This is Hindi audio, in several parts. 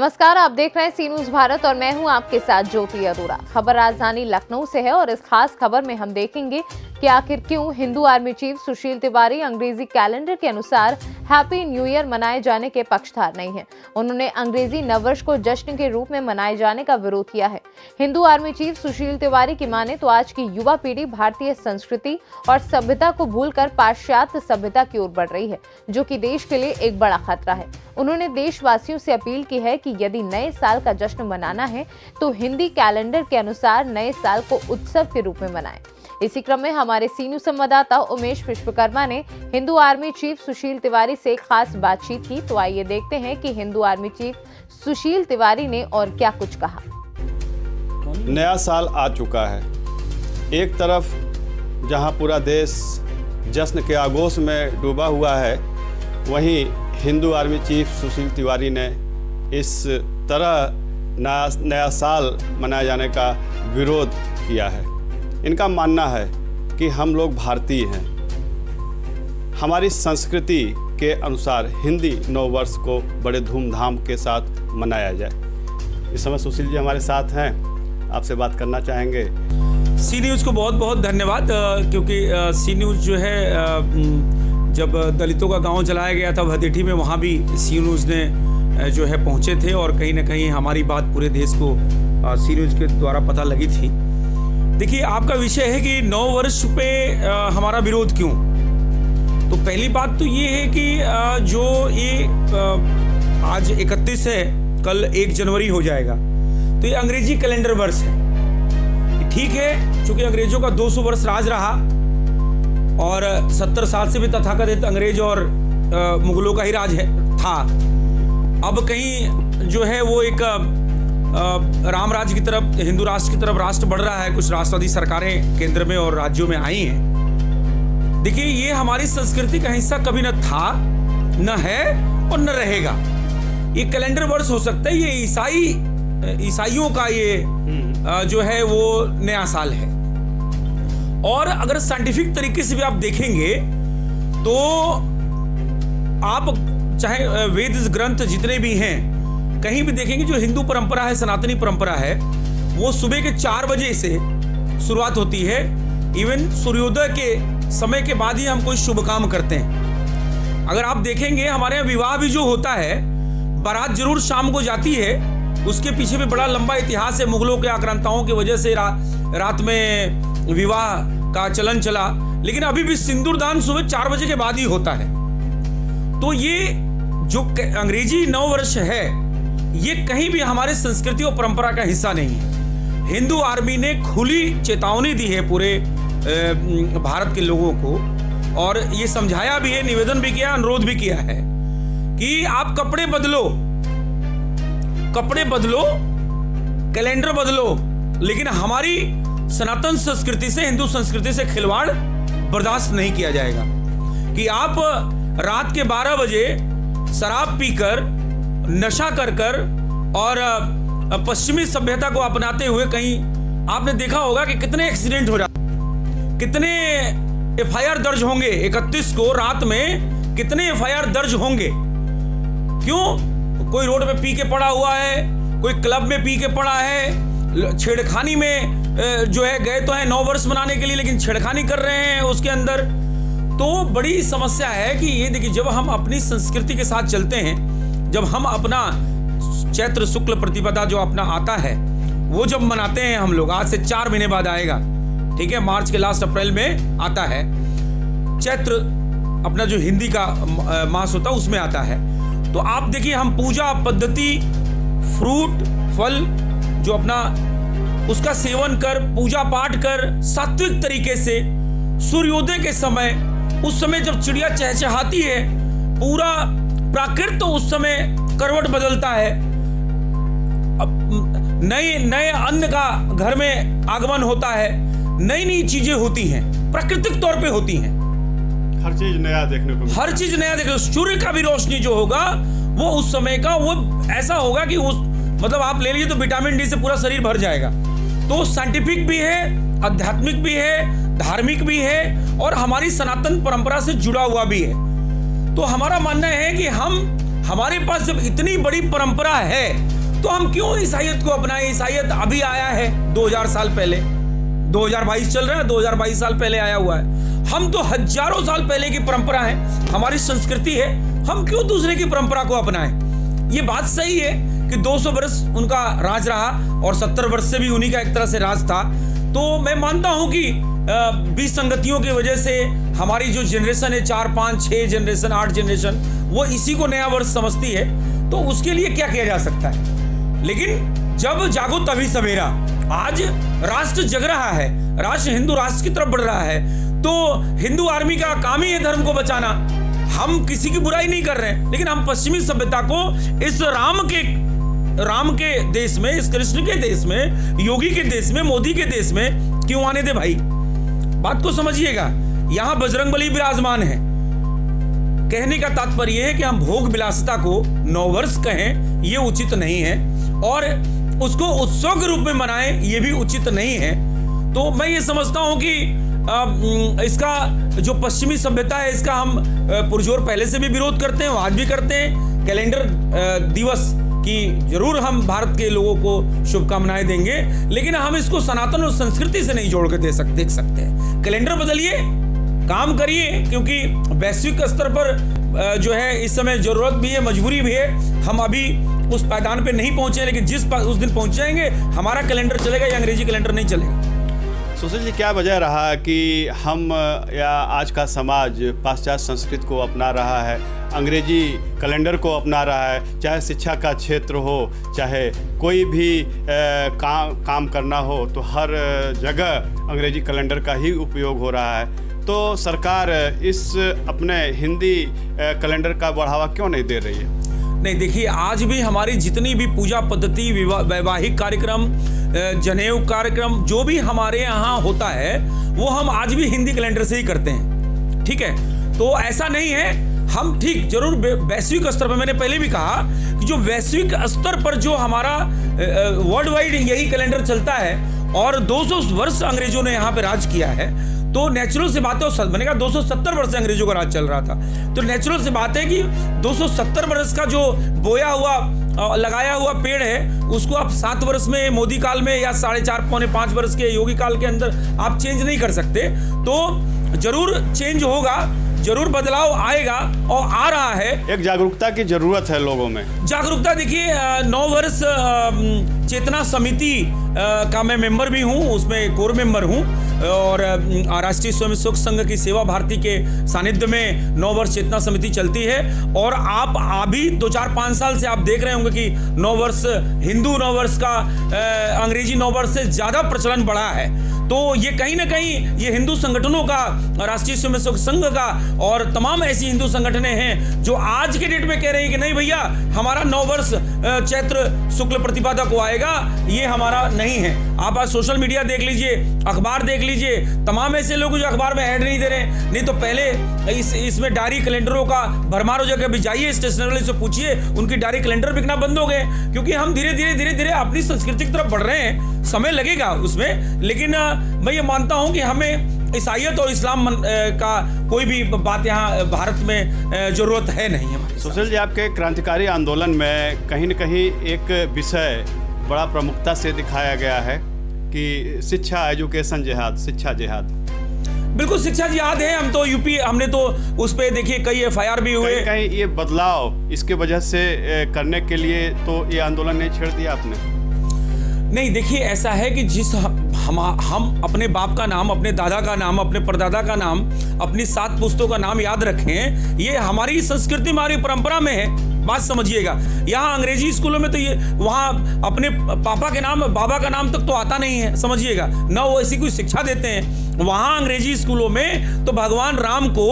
नमस्कार, आप देख रहे हैं सी न्यूज भारत और मैं हूं आपके साथ ज्योति अरोड़ा। खबर राजधानी लखनऊ से है और इस खास खबर में हम देखेंगे कि आखिर क्यों हिंदू आर्मी चीफ सुशील तिवारी अंग्रेजी कैलेंडर के अनुसार हैप्पी न्यू ईयर मनाए जाने के पक्षधर नहीं है। उन्होंने अंग्रेजी नववर्ष को जश्न के रूप में मनाए जाने का विरोध किया है। हिंदू आर्मी चीफ सुशील तिवारी की माने तो आज की युवा पीढ़ी भारतीय संस्कृति और सभ्यता को भूलकर पाश्चात्य सभ्यता की ओर बढ़ रही है, जो कि देश के लिए एक बड़ा खतरा है। उन्होंने देशवासियों से अपील की है कि यदि नए साल का जश्न मनाना है तो हिंदी कैलेंडर के अनुसार नए साल को उत्सव के रूप में मनाएं। इसी क्रम में हमारे सी न्यूज संवाददाता उमेश विश्वकर्मा ने हिंदू आर्मी चीफ सुशील तिवारी से खास बातचीत की। तो आइए देखते हैं कि हिंदू आर्मी चीफ सुशील तिवारी ने और क्या कुछ कहा। नया साल आ चुका है। एक तरफ जहां पूरा देश जश्न के आगोश में डूबा हुआ है, वहीं हिंदू आर्मी चीफ सुशील तिवारी ने इस तरह नया साल मनाए जाने का विरोध किया है। इनका मानना है कि हम लोग भारतीय हैं, हमारी संस्कृति के अनुसार हिंदी नववर्ष को बड़े धूमधाम के साथ मनाया जाए। इस समय सुशील जी हमारे साथ हैं, आपसे बात करना चाहेंगे। सी न्यूज़ को बहुत बहुत धन्यवाद, क्योंकि सी न्यूज़ जो है जब दलितों का गांव जलाया गया था भदेठी में, वहाँ भी सी न्यूज़ ने जो है पहुँचे थे और कहीं ना कहीं हमारी बात पूरे देश को सी न्यूज़ के द्वारा पता लगी थी। देखिए, आपका विषय है कि नव वर्ष पे हमारा विरोध क्यों। तो पहली बात तो ये है कि जो ये आज 31 है, कल 1 जनवरी हो जाएगा, तो ये अंग्रेजी कैलेंडर वर्ष है। ठीक है, चूंकि अंग्रेजों का 200 वर्ष राज रहा और 70 साल से भी तथाकथित अंग्रेज और मुगलों का ही राज था। अब कहीं जो है वो एक राम राज्य की तरफ, हिंदू राष्ट्र की तरफ राष्ट्र बढ़ रहा है। कुछ राष्ट्रवादी सरकारें केंद्र में और राज्यों में आई हैं। देखिए, ये हमारी संस्कृति का हिस्सा कभी न था, न है और न रहेगा। ये कैलेंडर वर्ष हो सकता है, ये ईसाइयों का ये जो है वो नया साल है। और अगर साइंटिफिक तरीके से भी आप देखेंगे तो आप चाहे वेद ग्रंथ जितने भी हैं, कहीं भी देखेंगे जो हिंदू परंपरा है, सनातनी परंपरा है, वो सुबह के 4 बजे से शुरुआत होती है। इवन सूर्योदय के समय के बाद ही हम कोई शुभ काम करते हैं। अगर आप देखेंगे हमारे यहाँ विवाह भी जो होता है, बारात जरूर शाम को जाती है, उसके पीछे भी बड़ा लंबा इतिहास है। मुगलों के आक्रांताओं की वजह से रात में विवाह का चलन चला, लेकिन अभी भी सिंदूरदान सुबह 4 बजे के बाद ही होता है। तो ये जो अंग्रेजी नव वर्ष है, ये कहीं भी हमारे संस्कृति और परंपरा का हिस्सा नहीं है। हिंदू आर्मी ने खुली चेतावनी दी है पूरे भारत के लोगों को, और ये समझाया भी है, निवेदन भी किया, अनुरोध भी किया है कि आप कपड़े बदलो, कैलेंडर बदलो, लेकिन हमारी सनातन संस्कृति से, हिंदू संस्कृति से खिलवाड़ बर्दाश्त नहीं किया जाएगा। कि आप रात के 12 बजे शराब पीकर, नशा कर और पश्चिमी सभ्यता को अपनाते हुए, कहीं आपने देखा होगा कि कितने एक्सीडेंट हो जाते, कितने एफआईआर दर्ज होंगे। 31 को रात में कितने एफआईआर दर्ज होंगे। क्यों? कोई रोड पे पी के पड़ा हुआ है, कोई क्लब में पी के पड़ा है, छेड़खानी में जो है गए तो है 9 वर्ष मनाने के लिए, लेकिन छेड़खानी कर रहे हैं उसके अंदर। तो बड़ी समस्या है कि ये देखिए, जब हम अपनी संस्कृति के साथ चलते हैं, जब हम अपना चैत्र शुक्ल प्रतिपदा जो अपना आता है, वो जब मनाते हैं हम लोग, आज से 4 महीने बाद आएगा, ठीक है, मार्च के लास्ट अप्रैल में आता है चैत्र, अपना जो हिंदी का मास होता है उसमें आता है। तो आप देखिए, हम पूजा पद्धति, फ्रूट फल जो अपना उसका सेवन कर, पूजा पाठ कर, सात्विक तरीके से सूर्योदय के समय, उस समय जब चिड़िया चहचहाती है, पूरा प्राकृत तो उस समय करवट बदलता है, नए अन्न का घर में आगमन होता है, नई चीजें होती हैं, प्राकृतिक तौर पे होती हैं। हर चीज नया देखने को, हर चीज नया देखने को। सूर्य का भी रोशनी जो होगा वो उस समय का वो ऐसा होगा कि उस मतलब आप ले लीजिए तो विटामिन डी से पूरा शरीर भर जाएगा। तो साइंटिफिक भी है, आध्यात्मिक भी है, धार्मिक भी है और हमारी सनातन परंपरा से जुड़ा हुआ भी है। तो हमारा मानना है कि हम हमारे पास जब इतनी बड़ी परंपरा है तो हम क्यों ईसाइयत को अपनाएं? ईसाइयत अभी आया है 2000 साल पहले, 2022 चल रहा है, 2022 साल पहले आया हुआ है। हम तो हजारों साल पहले की परंपरा है, हमारी संस्कृति है, हम क्यों दूसरे की परंपरा को अपनाएं? ये बात सही है कि 200 वर्ष उनका राज रहा और 70 वर्ष से भी उन्हीं का एक तरह से राज था। तो मैं मानता हूं कि विसंगतियों की वजह से हमारी जो जनरेशन है, 4, 5, 6 जनरेशन, 8 जनरेशन, वो इसी को नया वर्ष समझती है। तो उसके लिए क्या किया जा सकता है? लेकिन जब जागो तभी सवेरा, आज राष्ट्र जग रहा है, राष्ट्र हिंदू राष्ट्र की तरफ बढ़ रहा है, तो हिंदू आर्मी का काम ही है धर्म को बचाना। हम किसी की बुराई नहीं कर रहे हैं, लेकिन हम पश्चिमी सभ्यता को इस राम के देश में, इस कृष्ण के देश में, योगी के देश में, मोदी के देश में क्यों आने दे भाई? बात को समझिएगा। यहां बजरंगबली विराजमान है। कहने का तात्पर्य है कि हम भोग विलासिता को नववर्ष कहें, यह उचित नहीं है, और उसको उत्सव के रूप में मनाएं, यह भी उचित नहीं है। तो मैं ये समझता हूं कि इसका जो पश्चिमी सभ्यता है, इसका हम पुरजोर पहले से भी विरोध करते हैं, आज भी करते हैं। कैलेंडर दिवस की जरूर हम भारत के लोगों को शुभकामनाएं देंगे, लेकिन हम इसको सनातन और संस्कृति से नहीं जोड़ के देख सकते हैं। कैलेंडर बदलिए, काम करिए, क्योंकि वैश्विक स्तर पर जो है इस समय जरूरत भी है, मजबूरी भी है। हम अभी उस पायदान पे नहीं पहुंचे, लेकिन उस दिन पहुंच जाएंगे, हमारा कैलेंडर चलेगा, या अंग्रेजी कैलेंडर नहीं चलेगा। सुशील जी, क्या वजह रहा कि हम या आज का समाज पाश्चात्य संस्कृति को अपना रहा है, अंग्रेजी कैलेंडर को अपना रहा है? चाहे शिक्षा का क्षेत्र हो, चाहे कोई भी काम करना हो, तो हर जगह अंग्रेजी कैलेंडर का ही उपयोग हो रहा है। तो सरकार इस अपने हिंदी कैलेंडर का बढ़ावा क्यों नहीं दे रही है? नहीं, देखिए, आज भी हमारी जितनी भी पूजा पद्धति, वैवाहिक कार्यक्रम, जनेऊ कार्यक्रम, जो भी हमारे यहाँ होता है, वो हम आज भी हिंदी कैलेंडर से ही करते हैं। ठीक है, तो ऐसा नहीं है। हम ठीक जरूर वैश्विक स्तर पर, मैंने पहले भी कहा कि जो वैश्विक स्तर पर जो हमारा वर्ल्ड वाइड यही कैलेंडर चलता है, और 200 वर्ष अंग्रेजों ने यहाँ पे राज किया है, तो नेचुरल से बात है। मैंने कहा 270 वर्ष से अंग्रेजों का राज चल रहा था, तो नेचुरल से बात है कि 270 वर्ष का जो बोया हुआ, लगाया हुआ पेड़ है, उसको आप 7 वर्ष में, मोदी काल में, या 4.5 पौने 5 वर्ष के योगी काल के अंदर आप चेंज नहीं कर सकते। तो जरूर चेंज होगा, जरूर बदलाव आएगा, और आ रहा है। एक जागरूकता की जरूरत है लोगों में। जागरूकता, देखिए, 9 वर्ष चेतना समिति का मैं मेंबर भी हूँ, उसमें कोर मेंबर हूँ, और राष्ट्रीय स्वयंसेवक संघ की सेवा भारती के सानिध्य में 9 वर्ष चेतना समिति चलती है। और आप अभी 2-4-5 साल से आप देख रहे होंगे कि 9 वर्ष, हिंदू 9 वर्ष का अंग्रेजी 9 वर्ष से ज्यादा प्रचलन बढ़ा है। तो ये कहीं ना कहीं ये हिंदू संगठनों का, राष्ट्रीय स्वयंसेवक संघ का, और तमाम ऐसी हिंदू संगठनें हैं जो आज के डेट में कह रही हैं कि नहीं भैया, हमारा 9 वर्ष चैत्र शुक्ल प्रतिपदा को आएगा, ये हमारा नहीं है। आप आज सोशल मीडिया देख लीजिए, अखबार देख लीजिए, तमाम ऐसे लोग जो अखबार में ऐड नहीं दे रहे। नहीं तो पहले इसमें डायरी कैलेंडरों का भरमार हो जाएगा। अभी जाइए स्टेशनरी से पूछिए, उनकी डायरी कैलेंडर बिकना बंद हो गए, क्योंकि हम धीरे धीरे अपनी संस्कृति की तरफ बढ़ रहे हैं। समय लगेगा उसमें, लेकिन मैं ये मानता हूं कि हमें ईसाइयत और इस्लाम का कोई भी बात यहाँ भारत में जरूरत है नहीं हमारी। सुशील जी, आपके क्रांतिकारी आंदोलन में कहीं न कहीं एक विषय बड़ा प्रमुखता से दिखाया गया है कि शिक्षा, एजुकेशन जिहाद, शिक्षा जिहाद। बिल्कुल, शिक्षा जिहाद है। हम तो यूपी, हमने तो उस पर देखिए कई FIR भी हुए। कहीं ये बदलाव इसके वजह से करने के लिए तो ये आंदोलन नहीं छेड़ दिया आपने? नहीं, देखिए, ऐसा है कि जिस हम अपने बाप का नाम, अपने दादा का नाम, अपने परदादा का नाम, अपनी 7 पुश्तों का नाम याद रखें, ये हमारी संस्कृति, हमारी परंपरा में है। बात समझिएगा। यहाँ अंग्रेजी स्कूलों में तो ये, वहाँ अपने पापा के नाम, बाबा का नाम तक तो आता नहीं है, समझिएगा ना, वो ऐसी कोई शिक्षा देते हैं। वहाँ अंग्रेजी स्कूलों में तो भगवान राम को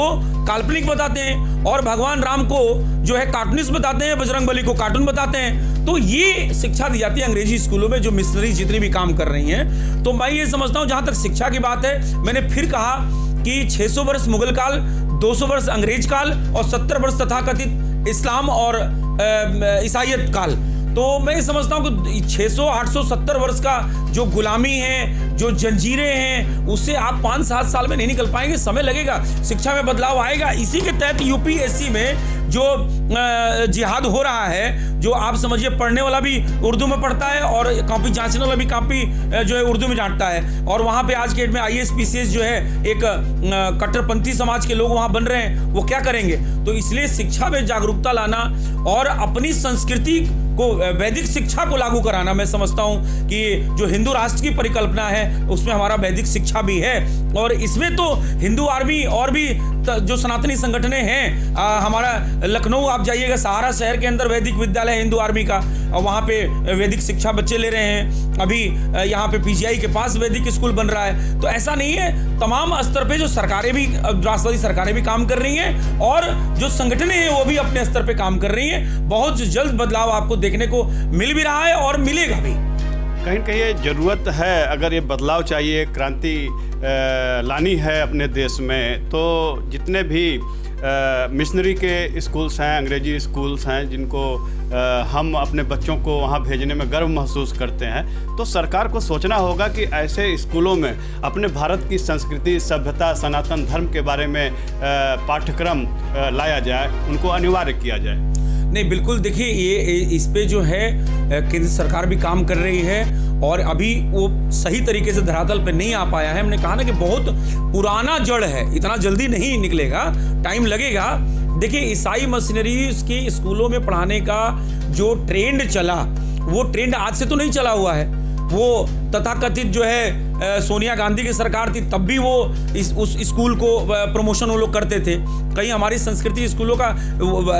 काल्पनिक बताते हैं, और भगवान राम को जो है कार्टूनिस्ट बताते हैं, बजरंगबली को कार्टून बताते हैं। तो ये शिक्षा दी जाती है अंग्रेजी स्कूलों में, जो मिशनरी जितनी भी काम कर रही हैं। तो मैं ये समझता हूँ, जहाँ तक शिक्षा की बात है, मैंने फिर कहा कि 600 वर्ष मुगल काल, 200 वर्ष अंग्रेज काल, और 70 वर्ष तथाकथित इस्लाम और ईसाइयत काल, तो मैं समझता हूं कि 600-870 वर्ष का जो गुलामी है, जो जंजीरें हैं, उससे आप 5-7 साल में नहीं निकल पाएंगे, समय लगेगा, शिक्षा में बदलाव आएगा। इसी के तहत यूपीएससी में जो जिहाद हो रहा है, जो आप समझिए पढ़ने वाला भी उर्दू में पढ़ता है और कॉपी जांचने वाला भी कॉपी जो है उर्दू में जांचता है, और वहाँ पे आज के डेट में आईएएस पीसीएस जो है एक कट्टरपंथी समाज के लोग वहाँ बन रहे हैं, वो क्या करेंगे? तो इसलिए शिक्षा में जागरूकता लाना और अपनी संस्कृति को, वैदिक शिक्षा को लागू कराना, मैं समझता हूँ कि जो हिंदू राष्ट्र की परिकल्पना है उसमें हमारा वैदिक शिक्षा भी है। और इसमें तो हिंदू आर्मी और भी जो सनातनी संगठनें हैं, हमारा लखनऊ आप जाइएगा, सहारा शहर के अंदर वैदिक विद्यालय है हिंदू आर्मी का, और वहाँ पे वैदिक शिक्षा बच्चे ले रहे हैं। अभी यहाँ पे पीजीआई के पास वैदिक स्कूल बन रहा है। तो ऐसा नहीं है, तमाम स्तर पे जो सरकारें भी, राष्ट्रवादी सरकारें भी काम कर रही हैं और जो संगठनें हैं वो भी अपने स्तर पे काम कर रही हैं। बहुत जल्द बदलाव आपको देखने को मिल भी रहा है और मिलेगा भी। कहीं न कहीं ये ज़रूरत है, अगर ये बदलाव चाहिए, क्रांति लानी है अपने देश में, तो जितने भी मिशनरी के स्कूल्स हैं, अंग्रेजी स्कूल्स हैं, जिनको हम अपने बच्चों को वहाँ भेजने में गर्व महसूस करते हैं, तो सरकार को सोचना होगा कि ऐसे स्कूलों में अपने भारत की संस्कृति, सभ्यता, सनातन धर्म के बारे में पाठ्यक्रम लाया जाए, उनको अनिवार्य किया जाए। नहीं, बिल्कुल, देखिए ये इस पे जो है केंद्र सरकार भी काम कर रही है और अभी वो सही तरीके से धरातल पे नहीं आ पाया है। हमने कहा ना कि बहुत पुराना जड़ है, इतना जल्दी नहीं निकलेगा, टाइम लगेगा। देखिए ईसाई मशीनरीज के स्कूलों में पढ़ाने का जो ट्रेंड चला, वो ट्रेंड आज से तो नहीं चला हुआ है। वो तथाकथित जो है सोनिया गांधी की सरकार थी, तब भी वो उस स्कूल को प्रमोशन वो लोग करते थे। कहीं हमारी संस्कृति स्कूलों का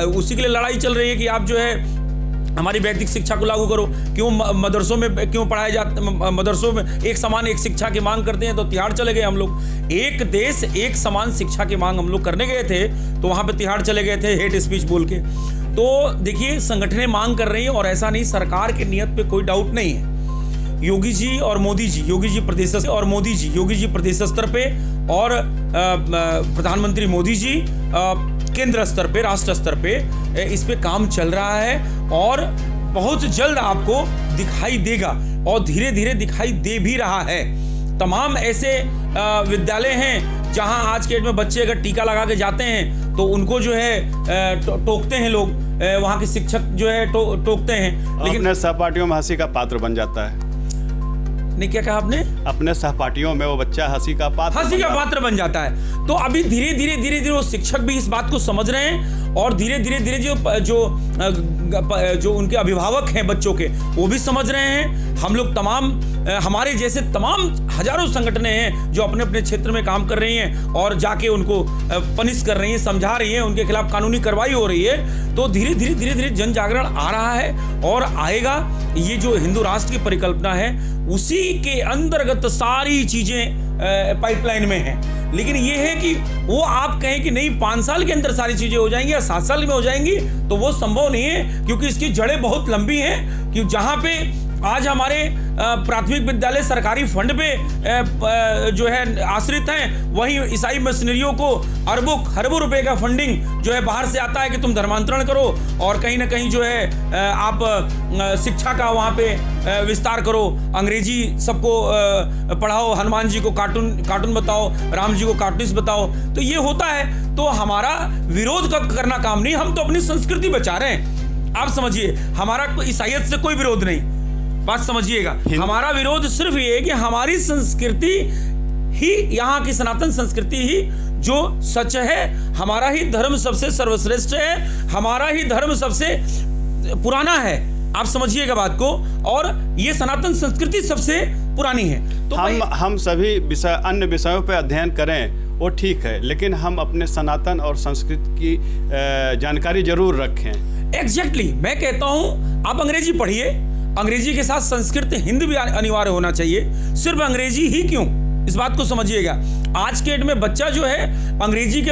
उसी के लिए लड़ाई चल रही है कि आप जो है हमारी वैदिक शिक्षा को लागू करो। क्यों मदरसों में क्यों पढ़ाए जाते, मदरसों में एक समान एक शिक्षा की मांग करते हैं, तो तिहाड़ चले गए हम लोग। एक देश एक समान शिक्षा की मांग हम लोग करने गए थे, तो वहाँ पे तिहाड़ चले गए थे हेट स्पीच बोल के। तो देखिए संगठनें मांग कर रही हैं और ऐसा नहीं, सरकार की नीयत पे कोई डाउट नहीं है। योगी जी और मोदी जी, योगी जी प्रदेश और मोदी जी, योगी जी प्रदेश स्तर पे और प्रधानमंत्री मोदी जी केंद्र स्तर पे, राष्ट्र स्तर पे इस पे काम चल रहा है और बहुत जल्द आपको दिखाई देगा और धीरे धीरे दिखाई दे भी रहा है। तमाम ऐसे विद्यालय हैं जहां आज के डेट में बच्चे अगर टीका लगा के जाते हैं तो उनको जो है टोकते हैं लोग, वहाँ के शिक्षक जो है टोकते हैं, लेकिन अपने सहपाठियों में हंसी का पात्र बन जाता है। नहीं, क्या कहा आपने? अपने सहपाठियों में वो बच्चा हंसी का पात्र बन जाता है। तो अभी धीरे धीरे वो शिक्षक भी इस बात को समझ रहे हैं और धीरे धीरे जो उनके अभिभावक हैं बच्चों के, वो भी समझ रहे हैं। हम लोग तमाम, हमारे जैसे तमाम हजारों संगठनें हैं जो अपने अपने क्षेत्र में काम कर रही हैं और जाके उनको पनिश कर रही हैं, समझा रही हैं, उनके खिलाफ कानूनी कार्रवाई हो रही है। तो धीरे धीरे जन जागरण आ रहा है और आएगा। ये जो हिंदू राष्ट्र की परिकल्पना है उसी के अंतर्गत सारी चीजें पाइपलाइन में हैं। लेकिन ये है कि वो आप कहें कि नहीं 5 साल के अंदर सारी चीजें हो जाएंगी या 7 साल में हो जाएंगी, तो वो संभव नहीं है, क्योंकि इसकी जड़ें बहुत लंबी हैं। कि जहां पे आज हमारे प्राथमिक विद्यालय सरकारी फंड पे जो है आश्रित हैं, वहीं ईसाई मिशनरियों को खरबों रुपए का फंडिंग जो है बाहर से आता है कि तुम धर्मांतरण करो और कहीं ना कहीं जो है आप शिक्षा का वहाँ पे विस्तार करो, अंग्रेजी सबको पढ़ाओ, हनुमान जी को कार्टून बताओ, राम जी को कार्टूनिस्ट बताओ। तो ये होता है। तो हमारा विरोध करना काम नहीं, हम तो अपनी संस्कृति बचा रहे हैं। आप समझिए, हमारा ईसाइयत से कोई विरोध नहीं, बात समझिएगा। हमारा विरोध सिर्फ ये है कि हमारी संस्कृति ही, यहाँ की सनातन संस्कृति ही जो सच है, हमारा ही धर्म सबसे सर्वश्रेष्ठ है, हमारा ही धर्म सबसे पुराना है। आप समझिएगा बात को, और ये सनातन संस्कृति सबसे पुरानी है। तो हम सभी अन्य विषयों पर अध्ययन करें वो ठीक है, लेकिन हम अपने सनातन और संस्कृति की जानकारी जरूर रखें। एग्जैक्टली, मैं कहता हूँ आप अंग्रेजी पढ़िए, अंग्रेजी के साथ संस्कृत हिंदी भी अनिवार्य होना चाहिए। सिर्फ अंग्रेजी ही क्यों, इस बात को समझिएगा। आज के डेट में बच्चा जो है अंग्रेजी के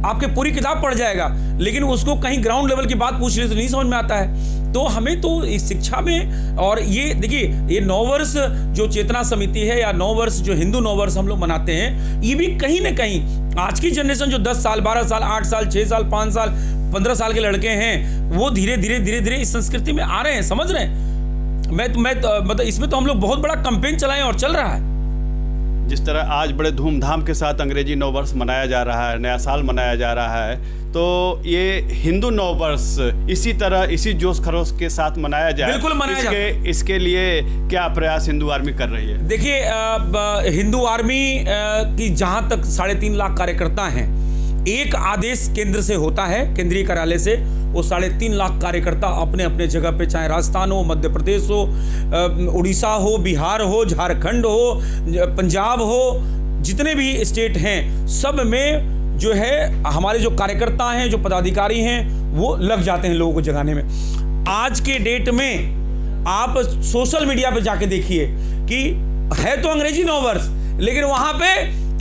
आपके पूरी किताब पढ़ जाएगा, लेकिन उसको कहीं ग्राउंड लेवल की बात पूछ ले तो नहीं समझ में आता है। तो हमें तो इस शिक्षा में, और ये देखिए ये 9 वर्ष जो चेतना समिति है या 9 वर्ष जो हिंदू 9 वर्ष हम लोग मनाते हैं, ये भी कहीं ना कहीं आज की जनरेशन जो 10 साल, 12 साल, 8 साल, 6 साल, 5 साल 15 साल के लड़के हैं, वो धीरे धीरे इस संस्कृति में आ रहे हैं, समझ रहे हैं। मतलब इसमें तो हम लोग बहुत बड़ा कैंपेन चलाएं और चल रहा है। जिस तरह आज बड़े धूमधाम के साथ अंग्रेजी नववर्ष मनाया जा रहा है, नया साल मनाया जा रहा है, तो ये हिंदू नववर्ष इसी तरह इसी जोश खरोश के साथ मनाया जाए। बिल्कुल मनाया जाए। इसके लिए क्या प्रयास हिंदू आर्मी कर रही है? देखिए, हिंदू आर्मी की जहां तक 3.5 लाख कार्यकर्ता हैं, एक आदेश केंद्र से होता है, केंद्रीय कार्यालय से। वो 3.5 लाख कार्यकर्ता अपने अपने जगह पे, चाहे राजस्थान हो, मध्य प्रदेश हो, उड़ीसा हो, बिहार हो, झारखंड हो, पंजाब हो, जितने भी स्टेट हैं, सब में जो है हमारे जो कार्यकर्ता हैं, जो पदाधिकारी हैं, वो लग जाते हैं लोगों को जगाने में। आज के डेट में आप सोशल मीडिया पे जाके देखिए कि है तो अंग्रेजी नववर्ष, लेकिन वहां पे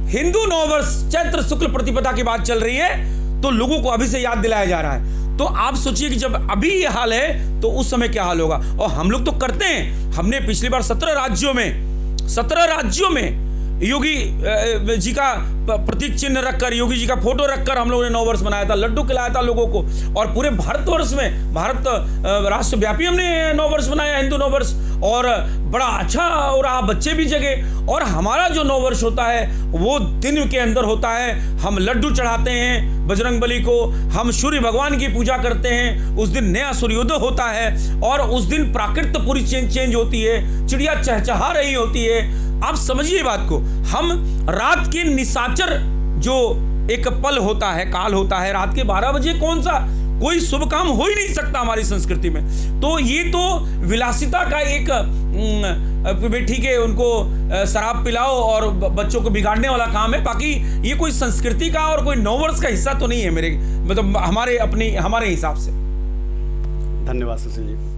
हिंदू नववर्ष चैत्र शुक्ल प्रतिपदा की बात चल रही है, तो लोगों को अभी से याद दिलाया जा रहा है। तो आप सोचिए कि जब अभी ये हाल है तो उस समय क्या हाल होगा। और हम लोग तो करते हैं, हमने पिछली बार 17 राज्यों में योगी जी का प्रतीक चिन्ह रखकर, योगी जी का फोटो रखकर हम लोगों ने नववर्ष मनाया था, लड्डू खिलाया था लोगों को। और पूरे भारतवर्ष में, भारत राष्ट्रव्यापी हमने नववर्ष मनाया, हिंदू नववर्ष, और बड़ा अच्छा हो रहा, बच्चे भी जगे। और हमारा जो नववर्ष होता है वो दिन के अंदर होता है। हम लड्डू चढ़ाते हैं बजरंगबली को, हम सूर्य भगवान की पूजा करते हैं, उस दिन नया सूर्योदय होता है, और उस दिन प्राकृतिक पूरी चेंज होती है, चिड़िया चहचहा रही होती है। आप समझिए बात को। हम रात के निशाचर जो एक पल होता है, काल होता है, रात के 12 बजे कौन सा कोई शुभ काम हो ही नहीं सकता हमारी संस्कृति में। तो ये तो विलासिता का एक ठीक है, उनको शराब पिलाओ और बच्चों को बिगाड़ने वाला काम है। बाकी ये कोई संस्कृति का और कोई नववर्ष का हिस्सा तो नहीं है मेरे, मतलब हमारे हिसाब से। धन्यवाद सुशील जी।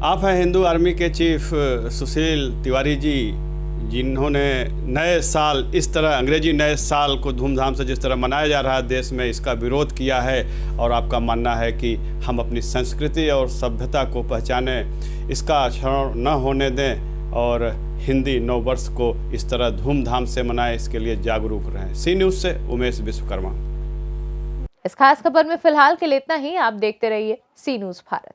आप हैं हिंदू आर्मी के चीफ सुशील तिवारी जी, जिन्होंने नए साल इस तरह, अंग्रेजी नए साल को धूमधाम से जिस तरह मनाया जा रहा है देश में, इसका विरोध किया है। और आपका मानना है कि हम अपनी संस्कृति और सभ्यता को पहचानें, इसका क्षरण न होने दें और हिंदी नववर्ष को इस तरह धूमधाम से मनाएं, इसके लिए जागरूक रहें। सी न्यूज़ से उमेश विश्वकर्मा। इस खास खबर में फिलहाल के लिए इतना ही। आप देखते रहिए सी न्यूज़ भारत।